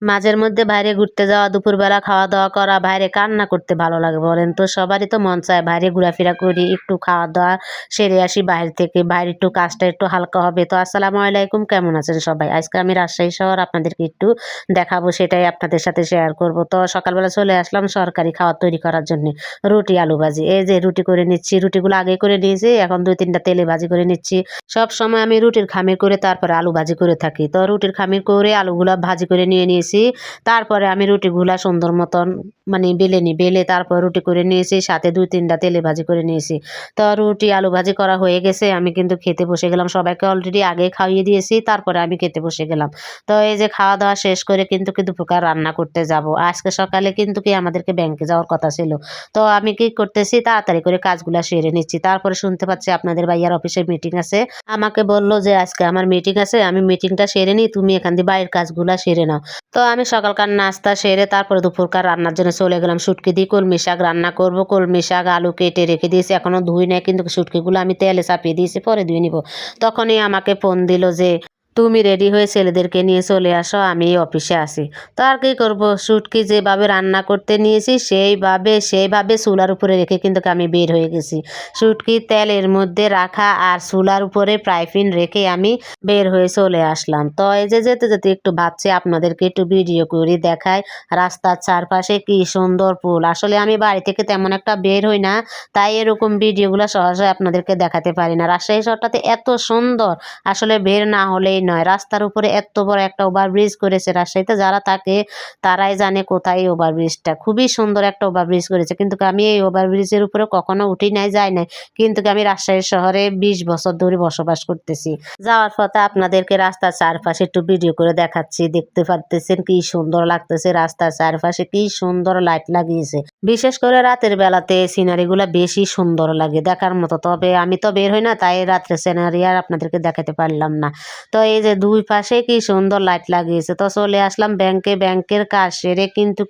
মাঝের মধ্যে বাইরে ঘুরতে যাওয়া, দুপুরবেলা খাওয়া-দাওয়া করা, বাইরে কার না করতে ভালো লাগে বলেন তো? সবারই তো মন চায় বাইরে ঘোরাফেরা করি, একটু খাওয়া-দাওয়া সেরে আসি বাইরে থেকে। বাইরে একটু কাজটা একটু হালকা হবে। তো আসসালামু আলাইকুম, কেমন আছেন সবাই? আজকে আমি রাজশাহী শহর আপনাদেরকে একটু দেখাবো, সেটাই আপনাদের সাথে শেয়ার করব। তো সকালবেলা চলে আসলাম সরকারি খাবার তৈরি করার জন্যে। রুটি, আলু ভাজি। এই যে রুটি করে নিচ্ছি, রুটিগুলো আগে করে নিয়েছি, এখন ২-৩ টা তেলে ভাজি করে নিচ্ছি। সবসময় আমি রুটির খামির করে তারপরে আলু ভাজি করে থাকি। তো রুটির খামির করে আলুগুলা ভাজি করে নিয়ে নিয়েছি। তারপরে আমি রুটিগুলা সুন্দর মতন মানে বেলে নিই। বেলে তারপর রুটি করে নিয়েছি। সাথে ২-৩ টা তেলে ভাজি করে নিয়েছি। তো রুটি, আলু ভাজি করা হয়ে গেছে। আমি কিন্তু খেতে বসে গেলাম। সবাইকে অলরেডি আগে খাইয়ে দিয়েছি। তারপরে আমি খেতে বসে গেলাম। তো এই যে খাওয়া-দাওয়া শেষ করে কিন্তু দুপুরকার রান্না করতে যাব। আজকে সকালে কিন্তু আমাদেরকে ব্যাংকে যাওয়ার কথা ছিল। তো আমি কি করতেছি, তাড়াতাড়ি করে কাজগুলা সেরে নিচ্ছি। তারপরে শুনতে পাচ্ছি আপনাদের ভাইয়ার অফিসে মিটিং আছে। আমাকে বলল যে, "আজকে আমার মিটিং আছে। আমি মিটিংটা সেরে নিই। তুমি এখান দিয়ে বাড়ির কাজগুলা সেরে নাও।" তো আমি সকালকার নাস্তা সেরে তারপরে দুপুরকার রান্নার জন্য চলে গেলাম। শুটকি দিয়ে কলমি শাক রান্না করব। কলমি শাক, আলু কেটে রেখে দিয়েছি। এখনো ধুই নাই, কিন্তু শুটকিগুলো আমি তেলে চাপিয়ে দিয়েছি, পরে ধুয়ে নিব। তখনই আমাকে ফোন দিল যে, "তুমি রেডি হয়ে ছেলেদেরকে নিয়ে চলে আসো, আমি অফিসে আছি।" তো আর কি করব, শুটকি যেভাবে রান্না করতে নিয়েছি সেইভাবে চুলার উপরে রেখে কিন্তু আমি বের হয়ে গেছি। শুটকি তেলের মধ্যে রাখা আর চুলার উপরে ফ্রাই প্যান রেখে আমি বের হয়ে চলে আসলাম। তো এই যে যেতে যেতে একটু ভাবছি আপনাদেরকে একটু ভিডিও করে দেখাই। রাস্তার চারপাশে কি সুন্দর ফুল। আসলে আমি বাড়ি থেকে তেমন একটা বের হই না, তাই এরকম ভিডিওগুলো সহজে আপনাদেরকে দেখাতে পারি না। রাজশাহী শহরটাতে এত সুন্দর, আসলে বের না হলেই নয়। রাস্তার উপরে এত বড় একটা ওভারব্রিজ করেছে। রাজশাহীতে যারা থাকে তারাই জানে কোথায় এই ওভারব্রিজটা। খুবই সুন্দর একটা ওভারব্রিজ করেছে। কিন্তু আমি এই ওভারব্রিজের উপরে কখনো উঠি নাই, যাই নাই। কিন্তু আমি রাজশাহী শহরে ২০ বছর ধরে বসবাস করতেছি। যাওয়ার পথে আপনাদেরকে রাস্তার চারপাশে একটু ভিডিও করে দেখাচ্ছি। দেখতে পারতেছেন কি সুন্দর লাগতেছে। রাস্তার চারপাশে কি সুন্দর লাইট লাগিয়েছে। বিশেষ করে রাতের বেলাতে সিনারিগুলা বেশি সুন্দর লাগে, দেখার মতো। তবে আমি তো বের হই না, তাই রাত্রে সিনারি আর আপনাদেরকে দেখাতে পারলাম না। তো এই যে দুই পাশে কি সুন্দর লাইট লাগিয়েছে। তো চলে আসলাম ব্যাংকে। ব্যাংকের কাজ সেরে কিন্তু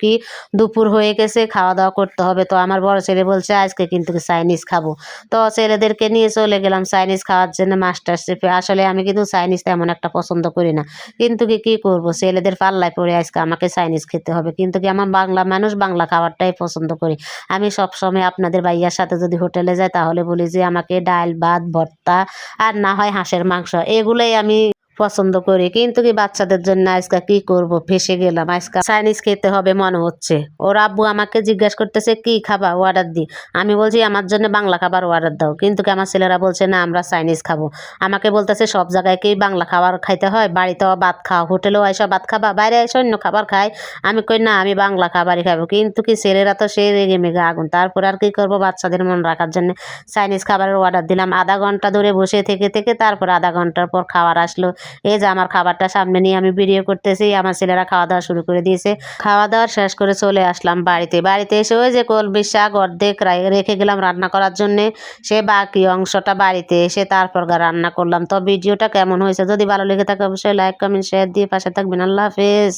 দুপুর হয়ে গেছে, খাওয়া-দাওয়া করতে হবে। তো আমার বড় ছেলে বলছে আজকে কিন্তু চাইনিজ খাবো। তো ছেলেদেরকে নিয়ে চলে গেলাম চাইনিজ খাওয়ার জন্য মাস্টার শেফে। আসলে আমি কিন্তু চাইনিজ তেমন একটা পছন্দ করি না। কিন্তু কি করব, ছেলেদের পাল্লায় পড়ে আজকে আমাকে চাইনিজ খেতে হবে। কিন্তু আমার বাংলা মানুষ, বাংলা খাবারটাই পছন্দ করি। আমি সবসময় আপনাদের ভাইয়ার সাথে যদি হোটেলে যাই তাহলে বলি যে আমাকে ডাল, ভাত, ভর্তা আর না হয় হাঁসের মাংস, এগুলোই আমি পছন্দ করি। কিন্তু বাচ্চাদের জন্য আজকে কি করব, ফেঁসে গেলাম। আজকে চাইনিজ খেতে হবে মনে হচ্ছে। ওর আব্বু আমাকে জিজ্ঞাসা করতেছে কি খাবা, অর্ডার দি। আমি বলছি আমার জন্য বাংলা খাবার অর্ডার দাও। কিন্তু আমার ছেলেরা বলছে না, আমরা চাইনিজ খাবো। আমাকে বলতেছে সব জায়গায় কি বাংলা খাবার খাইতে হয়? বাড়িতেও ভাত খাও, হোটেলেও এসব ভাত খাবা, বাইরে এসে অন্য খাবার খাই। আমি কই না, আমি বাংলা খাবারই খাবো। কিন্তু ছেলেরা তো সে রেগে মেগে আগুন। তারপর আর কি করবো, বাচ্চাদের মন রাখার জন্য চাইনিজ খাবারের অর্ডার দিলাম। আধা ঘন্টা ধরে বসে থেকে থেকে তারপর আধা ঘন্টার পর খাবার আসলো। এই যে আমার খাবারটা সামনে নিয়ে আমি ভিডিও করতেছি, আমার ছেলেরা খাওয়া দাওয়া শুরু করে দিয়েছে। খাওয়া দাওয়া শেষ করে চলে আসলাম বাড়িতে। বাড়িতে এসে ওই যে কলমি শাক অর্ধেক রেখে গেলাম রান্না করার জন্যে, সে বাকি অংশটা বাড়িতে এসে তারপর রান্না করলাম। তো ভিডিওটা কেমন হয়েছে, যদি ভালো লেগে থাকে অবশ্যই লাইক, কমেন্ট, শেয়ার দিয়ে পাশে থাকবেন। আল্লাহ হাফেজ।